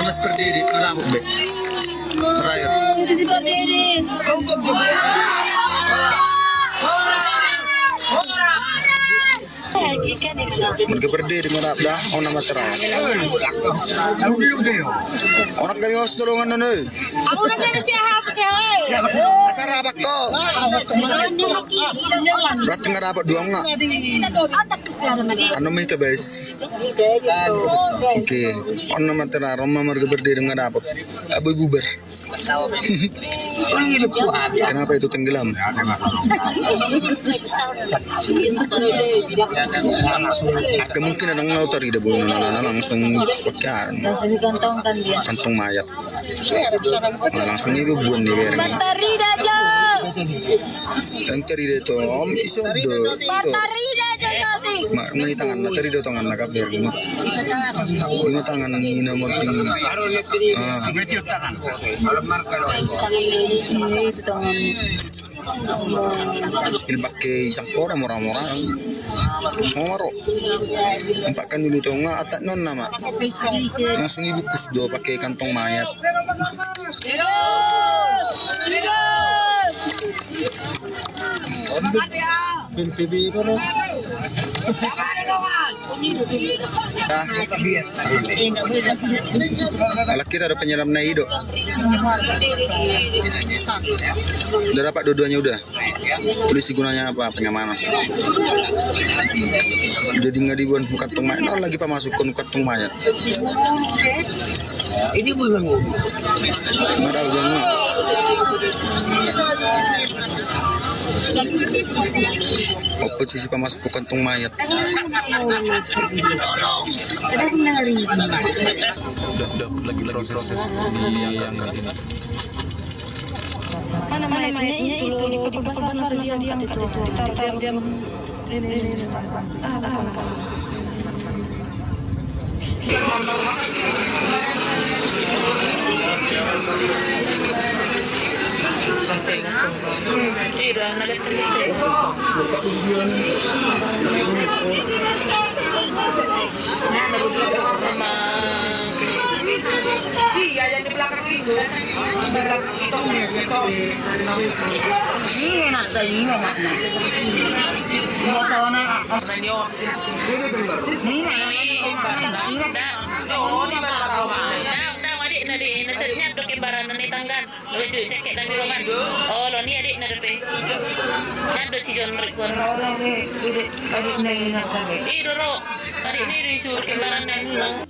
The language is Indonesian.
Mas berdiri, kenapa? Terakhir. Itu si berdiri. Mereka berdiri merap dah, nama terakhir. Orang kayu harus tolongan nene. Aku nak kena siapa siapa? Asal apa kok? Berarti nggak dapat dua nggak? Anu mah itu guys. Oke, nama terakhir, mereka berdiri nggak dapat. Abu bubar. Kenapa itu tenggelam? Kemungkinan orang laut tadi dah boleh langsung sepakan. Kantong mayat. Langsung ibu buan di bereng. Batari dah Tari dah tu om iso do. Batari dah sih. Mak mani tangan na tari dah tangan nak kabar lima. Lima tangan ni nomor tinggi. Skill pakai sangkora murah-murah. Ngoro. Tampakkan dulu tu nggak atak non nama. Langsung ibungkus do pakai kantong mayat. Alat kita ada penyelam naido. Udah dapat dua-duanya udah. Polisi gunanya apa? Penyamanan. Jadi nggak dibuat kantong mayat. Nah, lagi pak masukkan kantong mayat. Ini belum. Nggak tahu jangan. Apa sisi masuk ke kantong mayat? Lagi proses di yang ini. Mana mayatnya itu di pasar dia angkat itu ditaruh dia ini. Iya, nak terlihat. Iya, yang di belakang itu. Ini nak tadi mana? Mau tahu nak? Ini adik nasirnya dok imbaran ni tanggan lucu cekek dan roman oh lo ni adik na dope nado si John rekor adik ni na kage doro adik ni risur imbaran na